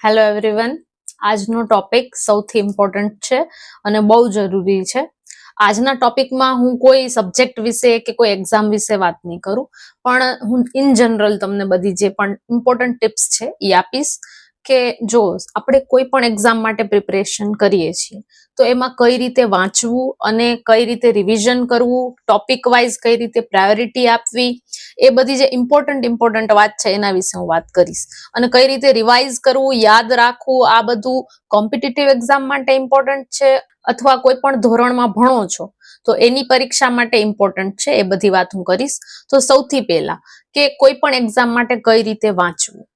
Hello everyone, આજનો topic સૌથી important છે અને બહુ જરૂરી છે. આજના ટોપિકમાં હું કોઈ સબ્જેક્ટ વિશે કે કોઈ એક્ઝામ વિશે વાત નહીં કરું, પણ હું ઇન જનરલ તમને બધી જે પણ ઇમ્પોર્ટન્ટ ટિપ્સ છે એ આપીશ કે જો આપણે કોઈ પણ એક્ઝામ માટે પ્રિપરેશન કરીએ છીએ તો એમાં કઈ રીતે વાંચવું અને કઈ રીતે રિવિઝન કરવું, ટોપિક વાઇઝ કઈ રીતે પ્રાયોરિટી આપવી, એ બધી જે ઇમ્પોર્ટન્ટ વાત છે એના વિશે હું વાત કરીશ. અને કઈ રીતે રિવાઇઝ કરવું, યાદ રાખવું, આ બધું કોમ્પિટિટિવ એક્ઝામ માટે ઇમ્પોર્ટન્ટ છે અથવા કોઈ પણ ધોરણમાં ભણો છો તો એની પરીક્ષા માટે ઇમ્પોર્ટન્ટ છે. એ બધી વાત હું કરીશ. તો સૌથી પહેલા કે કોઈ પણ એક્ઝામ માટે કઈ રીતે વાંચવું.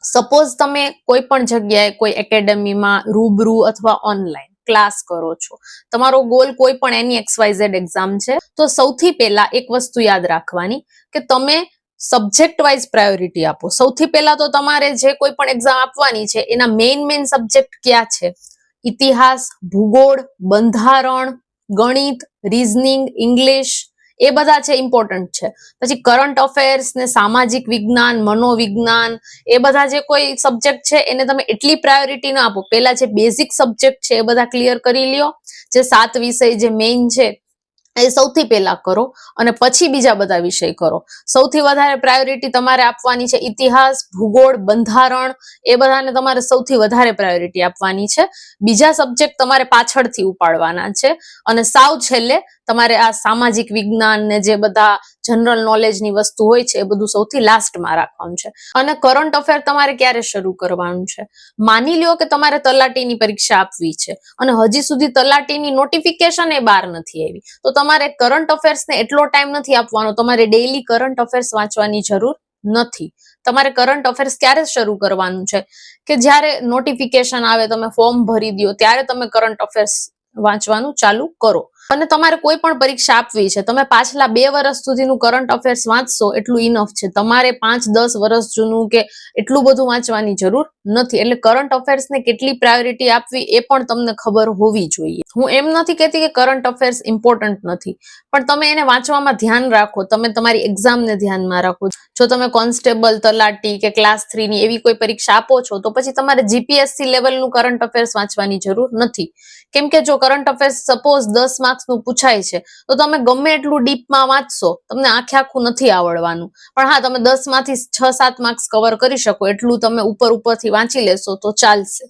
સપોઝ તમે કોઈ પણ જગ્યાએ કોઈ એકેડેમીમાં રૂબરૂ અથવા ઓનલાઈન ક્લાસ કરો છો, તમારો ગોલ કોઈ પણ એની XYZ એક્ઝામ છે, તો સૌથી પહેલા એક વસ્તુ યાદ રાખવાની કે તમે સબ્જેક્ટ વાઇઝ પ્રાયોરિટી આપો. સૌથી પહેલા તો તમારે જે કોઈ પણ એક્ઝામ આપવાની છે એના મેઇન સબ્જેક્ટ કયા છે? ઇતિહાસ, ભૂગોળ, બંધારણ, ગણિત, રીઝનિંગ, ઇંગ્લિશ, એ બધા છે ઇમ્પોર્ટન્ટ છે. પછી કરંટ અફેર્સ ને સામાજિક વિજ્ઞાન, મનોવિજ્ઞાન, એ બધા જે કોઈ સબ્જેક્ટ છે એને તમે એટલી પ્રાયોરિટી ના આપો. પહેલા જે બેઝિક સબ્જેક્ટ છે એ બધા ક્લિયર કરી લ્યો. જે 7 વિષય જે મેઇન છે એ સૌથી પહેલા કરો અને પછી બીજા બધા વિષય કરો. સૌથી વધારે પ્રાયોરિટી તમારે આપવાની છે ઇતિહાસ, ભૂગોળ, બંધારણ, એ બધાને તમારે સૌથી વધારે પ્રાયોરિટી આપવાની છે. બીજા સબ્જેક્ટ તમારે પાછળથી ઉપાડવાના છે અને સાવ છેલ્લે તમારે આ સામાજિક વિજ્ઞાન ને જે બધા જનરલ નોલેજની વસ્તુ હોય છે એ બધું સૌથી લાસ્ટમાં રાખવાનું છે. અને કરંટ અફેર તમારે ક્યારે શરૂ કરવાનું છે? માની લ્યો કે તમારે તલાટીની પરીક્ષા આપવી છે અને હજી સુધી તલાટીની નોટિફિકેશન એ બહાર નથી આવી, તો તમારે કરંટ અફેર્સને એટલો ટાઈમ નથી આપવાનો. તમારે ડેઈલી કરંટ અફેર્સ વાંચવાની જરૂર નથી. તમારે કરંટ અફેર્સ ક્યારે શરૂ કરવાનું છે કે જ્યારે નોટિફિકેશન આવે, તમે ફોર્મ ભરી દો ત્યારે તમે કરંટ અફેર્સ વાંચવાનું ચાલુ કરો. અને તમારે કોઈ પણ પરીક્ષા આપવી છે, તમે પાછલા 2 વર્ષ સુધીનું કરંટ અફેર્સ વાંચશો એટલું ઇનફ છે. તમારે 5-10 વર્ષ જૂનું કે એટલું બધું વાંચવાની જરૂર નથી. એટલે કરંટ અફેર્સને કેટલી પ્રાયોરિટી આપવી એ પણ તમને ખબર હોવી જોઈએ. હું એમ નથી કહેતી કે કરંટ અફેર્સ ઇમ્પોર્ટન્ટ નથી, પણ તમે એને વાંચવામાં ધ્યાન રાખો. તમે તમારી એક્ઝામને ધ્યાનમાં રાખો. જો તમે કોન્સ્ટેબલ, તલાટી કે ક્લાસ 3 ની એવી કોઈ પરીક્ષા આપો છો તો પછી તમારે GPSC લેવલનું કરંટ અફેર્સ વાંચવાની જરૂર નથી. કેમ કે જો કરંટ અફેર્સ સપોઝ 10 માર્ક્સનું પૂછાય છે તો તમે ગમે એટલું ડીપમાં વાંચશો, તમને આખું નથી આવડવાનું. પણ હા, તમે 10 માંથી 6-7 માર્ક્સ કવર કરી શકો એટલું તમે ઉપરથી વાંચી લેશો તો ચાલશે.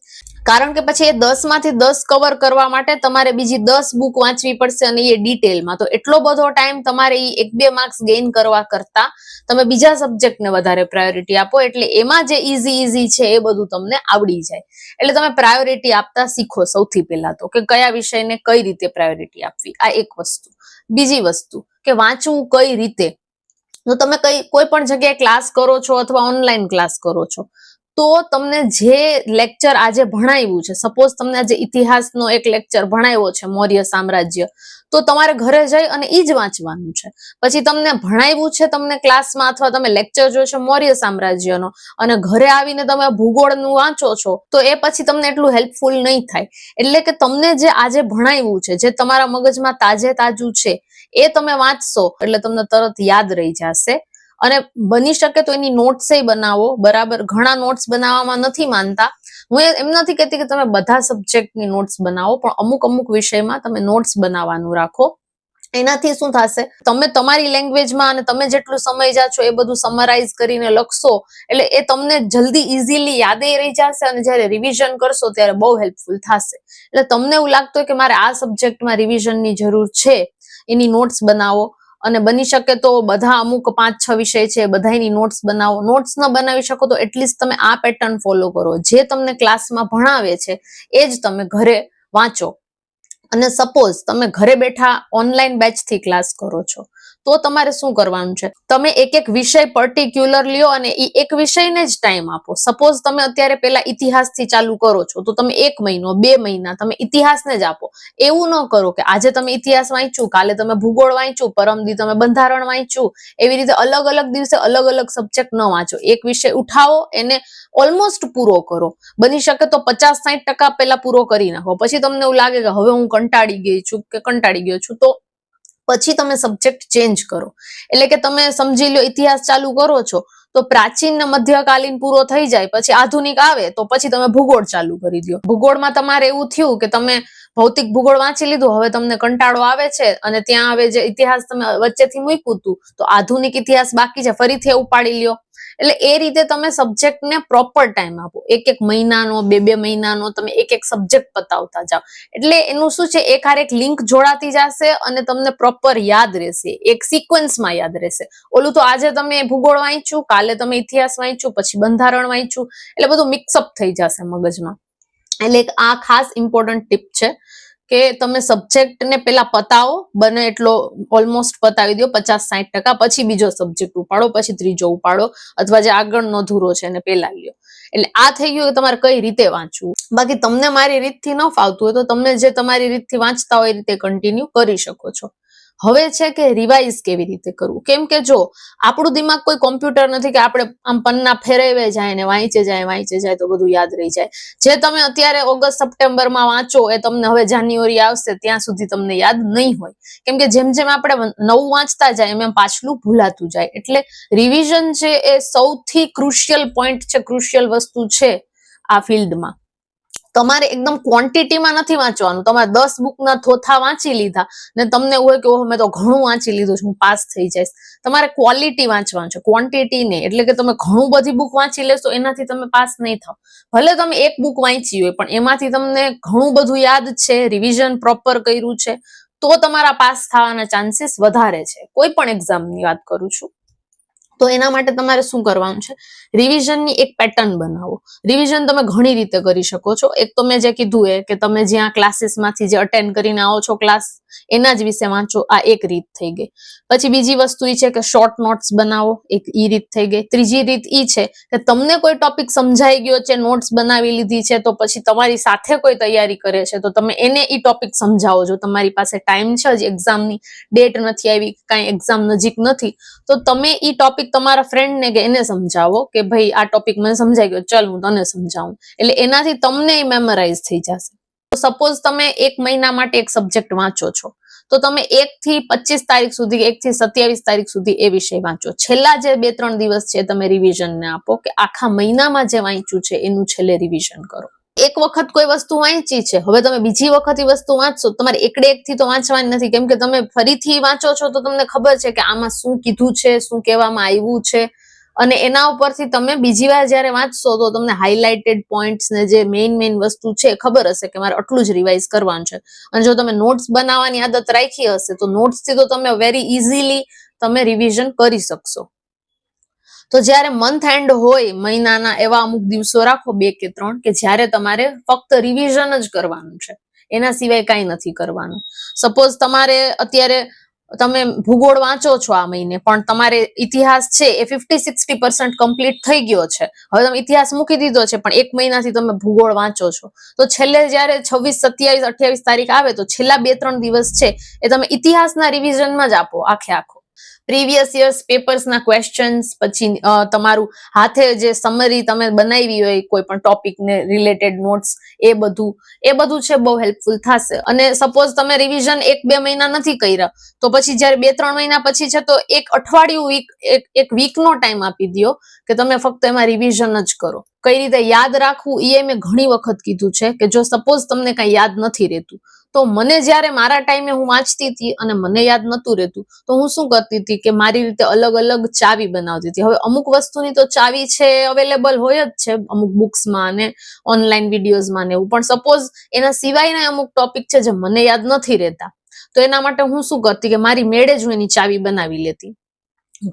કારણ કે પછી એ 10 માંથી 10 કવર કરવા માટે તમારે બીજી 10 બુક વાંચવી પડશે અને એ ડિટેલમાં. તો એટલો બધો ટાઈમ તમારે 1-2 માર્ક્સ ગેઇન કરવા કરતા તમે બીજા સબ્જેક્ટને વધારે પ્રાયોરિટી આપો, એટલે એમાં જે ઈઝી છે એ બધું તમને આવડી જાય. એટલે તમે પ્રાયોરિટી આપતા શીખો સૌથી પહેલા તો, કે કયા વિષયને કઈ રીતે પ્રાયોરિટી આપવી. આ એક વસ્તુ. બીજી વસ્તુ કે વાંચવું કઈ રીતે. તો તમે કોઈ પણ જગ્યાએ ક્લાસ કરો છો અથવા ઓનલાઈન ક્લાસ કરો છો તો તમને જે લેક્ચર આજે ભણાવ્યું છે, સપોઝ તમને આજે ઇતિહાસનો એક લેક્ચર ભણાવ્યો છે મૌર્ય સામ્રાજ્ય, તો તમારે ઘરે જઈ અને ઈ જ વાંચવાનું છે. પછી તમને ભણાવ્યું છે તમને ક્લાસમાં અથવા તમે લેક્ચર જોયો છે મૌર્ય સામ્રાજ્યનો અને ઘરે આવીને તમે ભૂગોળનું વાંચો છો તો એ પછી તમને એટલું હેલ્પફુલ નહીં થાય. એટલે કે તમને જે આજે ભણાવ્યું છે, જે તમારા મગજમાં તાજું છે એ તમે વાંચશો એટલે તમને તરત યાદ રહી જશે. અને બની શકે તો એની નોટ્સ બનાવો. બરાબર, ઘણા નોટ્સ બનાવવામાં નથી માનતા. હું એમ નથી કહેતી કે તમે બધા સબ્જેક્ટની નોટ્સ બનાવો, પણ અમુક વિષયમાં તમે નોટ્સ બનાવવાનું રાખો. એનાથી શું થશે, તમે તમારી લેંગ્વેજમાં અને તમે જેટલું સમજ્યા છો એ બધું સમરાઇઝ કરીને લખશો એટલે એ તમને જલ્દી ઇઝીલી યાદે રહી જશે અને જ્યારે રિવિઝન કરશો ત્યારે બહુ હેલ્પફુલ થશે. એટલે તમને એવું લાગતું હોય કે મારે આ સબ્જેક્ટમાં રિવિઝનની જરૂર છે, એની નોટ્સ બનાવો. અને બની શકે તો બધા અમુક 5-6 વિષય છે બધાની નોટ્સ બનાવો. નોટ્સ ન બનાવી શકો તો એટલીસ્ટ તમે આ પેટર્ન ફોલો કરો. જે તમને ક્લાસમાં ભણાવે છે એ જ તમે ઘરે વાંચો. અને સપોઝ તમે ઘરે બેઠા ઓનલાઈન બેચથી ક્લાસ કરો છો તો તમારે શું કરવાનું છે, તમે એક વિષય પર્ટિક્યુલર લ્યો અને એ એક વિષયને જ ટાઈમ આપો. સપોઝ તમે અત્યારે પહેલા ઇતિહાસથી ચાલુ કરો છો તો તમે 1 મહિનો 2 મહિના તમે ઇતિહાસને જ આપો. એવું ન કરો કે આજે તમે ઇતિહાસ વાંચ્યું, કાલે તમે ભૂગોળ વાંચ્યું, પરમદી તમે બંધારણ વાંચ્યું. એવી રીતે અલગ દિવસે અલગ સબ્જેક્ટ ન વાંચો. એક વિષય ઉઠાવો, એને ઓલમોસ્ટ પૂરો કરો. બની શકે તો 50-60% પહેલા પૂરો કરી નાખો. પછી તમને એવું લાગે કે હવે હું કંટાળી ગયો છું તો પછી તમે સબ્જેક્ટ ચેન્જ કરો. એટલે કે તમે સમજી લો ઇતિહાસ ચાલુ કરો છો તો પ્રાચીન ને મધ્યકાલીન પૂરો થઈ જાય પછી આધુનિક આવે તો પછી તમે ભૂગોળ ચાલુ કરી દો. ભૂગોળમાં તમારે એવું થયું કે તમે ભૌતિક ભૂગોળ વાંચી લીધું, હવે તમને કંટાળો આવે છે અને ત્યાં હવે જે ઇતિહાસ તમે વચ્ચેથી મૂક્યું હતું તો આધુનિક ઇતિહાસ બાકી છે, ફરીથી ઉપાડી લ્યો. એટલે એ રીતે તમે સબ્જેક્ટને પ્રોપર ટાઈમ આપો, એક મહિનાનો, બે મહિનાનો તમે એક સબ્જેક્ટ પતાવતા જાઓ. એટલે એનું શું છે, એક હારે એક લિંક જોડાતી જશે અને તમને પ્રોપર યાદ રહેશે, એક સિક્વન્સમાં યાદ રહેશે. ઓલું તો આજે તમે ભૂગોળ વાંચ્યું, કાલે તમે ઇતિહાસ વાંચ્યું, પછી બંધારણ વાંચ્યું, એટલે બધું મિક્સઅપ થઈ જશે મગજમાં. એટલે આ ખાસ ઇમ્પોર્ટન્ટ ટીપ છે કે તમે સબ્જેક્ટને પેલા પતાવો, બને એટલો ઓલમોસ્ટ પતાવી દો 50-60%, પછી બીજો સબ્જેક્ટ ઉપાડો, પછી ત્રીજો ઉપાડો, અથવા જે આગળનો ધૂરો છે એને પેલા લ્યો. એટલે આ થઈ ગયું કે તમારે કઈ રીતે વાંચવું. બાકી તમને મારી રીતથી ન ફાવતું હોય તો તમને જે તમારી રીતથી વાંચતા હોય એ રીતે કન્ટિન્યુ કરી શકો છો. હવે છે કે રિવાઇઝ કેવી રીતે કરવું, કેમ કે જો આપણું દિમાગ કોઈ કોમ્પ્યુટર નથી કે આપણે આમ પન્ના ફેરવે જાય ને વાંચે જાય તો બધું યાદ રહી જાય. જે તમે અત્યારે ઓગસ્ટ સપ્ટેમ્બરમાં વાંચો એ તમને હવે જાન્યુઆરી આવશે ત્યાં સુધી તમને યાદ નહીં હોય, કેમ કે જેમ જેમ આપણે નવું વાંચતા જાય એમ પાછલું ભૂલાતું જાય. એટલે રિવિઝન છે એ સૌથી ક્રુશિયલ પોઈન્ટ છે, ક્રુશિયલ વસ્તુ છે આ ફિલ્ડમાં. તમારે એકદમ ક્વોન્ટિટીમાં નથી વાંચવાનું. તમારે 10 બુકના થોથા વાંચી લીધા ને તમને એવું હોય કે ઓહ મેં તો ઘણું વાંચી લીધું છે, હું પાસ થઈ જઈશ. તમારે ક્વોલિટી વાંચવાનું છે, ક્વોન્ટિટી નહીં. એટલે કે તમે ઘણું બધી બુક વાંચી લેશો એનાથી તમે પાસ નહીં થાવ. ભલે તમે એક બુક વાંચી હોય પણ એમાંથી તમને ઘણું બધું યાદ છે, રિવિઝન પ્રોપર કર્યું છે, તો તમારા પાસ થવાના ચાન્સીસ વધારે છે. કોઈ પણ એક્ઝામની વાત કરું છું. તો એના માટે તમારે શું કરવાનું છે, રિવિઝનની એક પેટર્ન બનાવો. રિવિઝન તમે ઘણી રીતે કરી શકો છો. એક તો મેં જે કીધું એ કે તમે જ્યાં ક્લાસીસમાંથી જે અટેન્ડ કરીને આવો છો ક્લાસ, એના જ વિશે વાંચો, આ એક રીત થઈ ગઈ. પછી બીજી વસ્તુ એ છે કે શોર્ટ નોટ્સ બનાવો, એક ઈ રીત થઈ ગઈ. ત્રીજી રીત ઈ છે કે તમને કોઈ ટોપિક સમજાઈ ગયો છે, નોટ્સ બનાવી લીધી છે, તો પછી તમારી સાથે કોઈ તૈયારી કરે છે તો તમે એને ઈ ટોપિક સમજાવો. જો તમારી પાસે ટાઈમ છે, જ એક્ઝામની ડેટ નથી આવી, કાંઈ એક્ઝામ નજીક નથી, તો તમે ઈ ટોપિક તમારા ફ્રેન્ડને કે એને સમજાવો કે ભાઈ આ ટોપિક મને સમજાઈ ગયો, ચલ હું તને સમજાવું. એટલે એનાથી તમને મેમરાઇઝ થઈ જશે. સપોઝ તમે એક મહિના માટે એક સબ્જેક્ટ વાંચો છો તો તમે 1 થી 25 તારીખ સુધી, 1 થી 27 તારીખ સુધી એ વિષય વાંચો. છેલ્લા જે 2-3 દિવસ છે તમે રિવિઝનને આપો કે આખા મહિનામાં જે વાંચ્યું છે એનું છેલ્લે રિવિઝન કરો. એક વખત કોઈ વસ્તુ વાંચી છે, હવે તમે બીજી વખત એ વસ્તુ વાંચશો, તમારે એક થી તો વાંચવાની નથી, કેમ કે તમે ફરીથી વાંચો છો તો તમને ખબર છે કે આમાં શું કીધું છે, શું કહેવામાં આવ્યું છે, અને એના ઉપરથી તમે બીજી વાર જયારે વાંચશો તો તમને હાઇલાઇટેડ પોઈન્ટ્સ ને જે મેઇન વસ્તુ છે ખબર હશે કે મારે આટલું જ રિવાઇઝ કરવાનું છે. અને જો તમે નોટ્સ બનાવવાની આદત રાખી હશે તો નોટ્સથી તો તમે વેરી ઇઝીલી તમે રિવિઝન કરી શકશો. તો જ્યારે મંથ એન્ડ હોય, મહિનાના એવા અમુક દિવસો રાખો 2 કે 3 કે જ્યારે તમારે ફક્ત રિવિઝન જ કરવાનું છે, એના સિવાય કાંઈ નથી કરવાનું. સપોઝ તમારે અત્યારે તમે ભૂગોળ વાંચો છો આ મહિને, પણ તમારે ઇતિહાસ છે એ 50-60% કમ્પ્લીટ થઈ ગયો છે. હવે તમે ઇતિહાસ મૂકી દીધો છે પણ એક મહિનાથી તમે ભૂગોળ વાંચો છો, તો છેલ્લે જ્યારે 26, 27, 28 તારીખ આવે તો છેલ્લા 2-3 દિવસ છે એ તમે ઇતિહાસના રિવિઝનમાં જ આપો. આખો પ્રીવિયસ યર્સ પેપર્સના ક્વેશ્ચન્સ, પછી તમારું હાથે જે સમરી તમે બનાવી હોય કોઈ પણ ટોપિકને રિલેટેડ નોટ્સ, એ બધું છે બહુ હેલ્પફુલ થશે. અને સપોઝ તમે રિવિઝન 1-2 મહિના નથી કર્યા તો પછી જ્યારે 2-3 મહિના પછી છે તો એક અઠવાડિયું, એક વીકનો ટાઈમ આપી દો કે તમે ફક્ત એમાં રિવિઝન જ કરો. કઈ રીતે યાદ રાખવું એ મેં ઘણી વખત કીધું છે કે જો સપોઝ તમને કઈ યાદ નથી રહેતું, તો મને જ્યારે મારા ટાઈમે હું વાંચતી હતી અને મને યાદ નતું રહેતું તો હું શું કરતી હતી કે મારી રીતે અલગ અલગ ચાવી બનાવતી હતી. હવે અમુક વસ્તુની તો ચાવી છે અવેલેબલ હોય જ છે અમુક બુક્સમાં અને ઓનલાઈન વિડીયોઝમાં ને એવું, પણ સપોઝ એના સિવાયના અમુક ટોપિક છે જે મને યાદ નથી રહેતા, તો એના માટે હું શું કરતી કે મારી મેળે જ હું એની ચાવી બનાવી લેતી.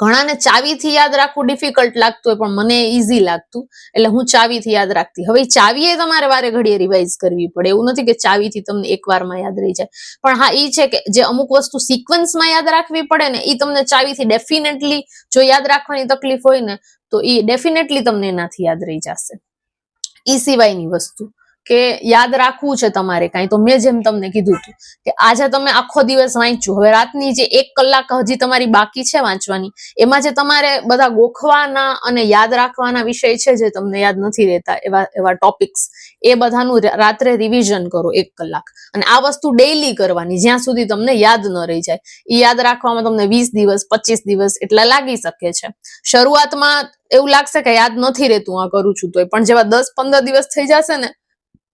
ઘણાને ચાવીથી યાદ રાખવું ડિફિકલ્ટ લાગતું હોય પણ મને ઈઝી લાગતું, એટલે હું ચાવીથી યાદ રાખતી. હવે ચાવી એ તમારે વારે ઘડીએ રિવાઇઝ કરવી પડે, એવું નથી કે ચાવીથી તમને એકવારમાં યાદ રહી જાય. પણ હા ઈ છે કે જે અમુક વસ્તુ સિક્વન્સમાં યાદ રાખવી પડે ને ઈ તમને ચાવીથી ડેફિનેટલી, જો યાદ રાખવાની તકલીફ હોય ને તો ઈ ડેફિનેટલી તમને એનાથી યાદ રહી જશે. ઈ સિવાયની વસ્તુ કે યાદ રાખવું છે તમારે કાંઈ, તો મેં જેમ તમને કીધું હતું કે આજે તમે આખો દિવસ વાંચ્યું, હવે રાતની જે 1 કલાક હજી તમારી બાકી છે વાંચવાની, એમાં જે તમારે બધા ગોખવાના અને યાદ રાખવાના વિષય છે જે તમને યાદ નથી રહેતા, એવા ટોપિક્સ, એ બધાનું રાત્રે રિવિઝન કરો 1 કલાક. અને આ વસ્તુ ડેઈલી કરવાની જ્યાં સુધી તમને યાદ ન રહી જાય. એ યાદ રાખવામાં તમને 20 દિવસ 25 દિવસ એટલા લાગી શકે છે. શરૂઆતમાં એવું લાગશે કે યાદ નથી રહેતું આ કરું છું તોય, પણ જેવા 10-15 દિવસ થઈ જશે ને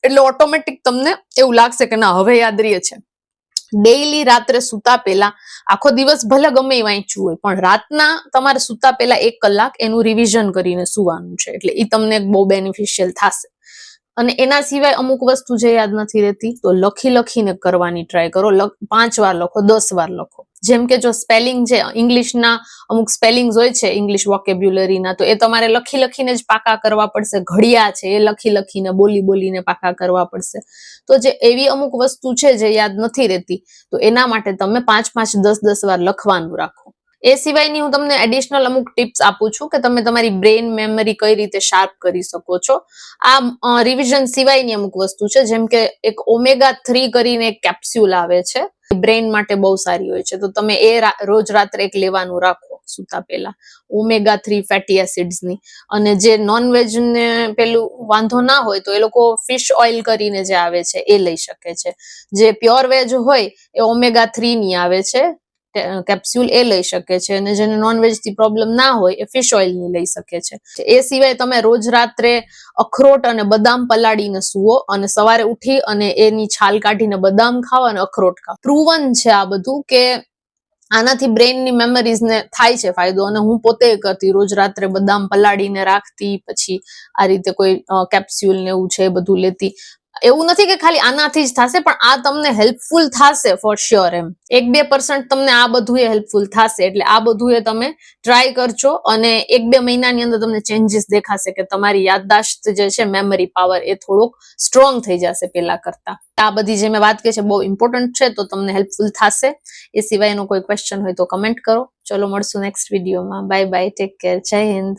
એટલે ઓટોમેટિક તમને એવું લાગશે કે ના હવે યાદ રહે છે. ડેઈલી રાત્રે સુતા પહેલા, આખો દિવસ ભલે ગમે એ વાંચ્યું હોય, પણ રાતના તમારે સુતા પહેલા 1 કલાક એનું રિવિઝન કરીને સુવાનું છે. એટલે એ તમને બહુ બેનિફિશિયલ થશે. અને એના સિવાય અમુક વસ્તુ જે યાદ નથી રહેતી તો લખીને કરવાની ટ્રાય કરો. 5 વાર લખો, 10 વાર લખો. જેમ કે જો સ્પેલિંગ છે, ઇંગ્લિશના અમુક સ્પેલિંગ્સ હોય છે ઇંગ્લિશ વોકેબ્યુલરીના, તો એ તમારે લખીને જ પાકા કરવા પડશે. ઘડિયા છે એ લખીને બોલીને પાકા કરવા પડશે. તો જે એવી અમુક વસ્તુ છે જે યાદ નથી રહેતી, તો એના માટે તમે 5-5, 10-10 વાર લખવાનું રાખો. એ સિવાયની હું તમને એડિશનલ અમુક ટિપ્સ આપું છું કે તમે તમારી બ્રેઇન મેમરી કઈ રીતે શાર્પ કરી શકો છો. આ રિવિઝન સિવાયની અમુક વસ્તુ છે, જેમ કે એક omega-3 કરીને એક કેપ્સ્યુલ આવે છે, બ્રેઇન માટે બહુ સારી હોય છે, તો તમે એ રોજ રાત્રે એક લેવાનું રાખો સુતા પહેલા, omega-3 ફેટી એસિડ્સની. અને જે નોનવેજ ને પેલું વાંધો ના હોય તો એ લોકો ફિશ ઓઇલ કરીને જે આવે છે એ લઈ શકે છે. જે પ્યોર વેજ હોય એ omega-3 ની આવે છે કેપ્સ્યુલ, એ લઈ શકે છે. અને જેને નોનવેજ થી પ્રોબ્લેમ ના હોય એ ફિશ ઓઇલ ની લઈ શકે છે. એ સિવાય તમે રોજ રાત્રે અખરોટ અને બદામ પલાળીને સુવો, અને સવારે ઉઠી અને એની છાલ કાઢીને બદામ ખાઓ અને અખરોટ ખાઓ. પ્રૂવન છે આ બધું કે આનાથી બ્રેઇનની મેમરીઝને થાય છે ફાયદો. અને હું પોતે કરતી, રોજ રાત્રે બદામ પલાળીને રાખતી, પછી આ રીતે કોઈ કેપ્સ્યુલ ને એવું છે એ બધું લેતી. એવું નથી કે ખાલી આનાથી જ થશે, પણ આ તમને હેલ્પફુલ થશે ફોર શ્યોર. એમ 1-2% તમને આ બધું હેલ્પફુલ થશે. એટલે આ બધું તમે ટ્રાય કરજો, અને 1-2 મહિનાની અંદર તમને ચેન્જીસ દેખાશે કે તમારી યાદદાશ્ત જે છે, મેમરી પાવર, એ થોડોક સ્ટ્રોંગ થઈ જશે પેલા કરતા. આ બધી જે મેં વાત કરી છે બહુ ઇમ્પોર્ટન્ટ છે, તો તમને હેલ્પફુલ થશે. એ સિવાયનો કોઈ ક્વેશ્ચન હોય તો કમેન્ટ કરો. ચલો મળશું નેક્સ્ટ વિડીયોમાં. બાય બાય, ટેક કેર, જય હિન્દ.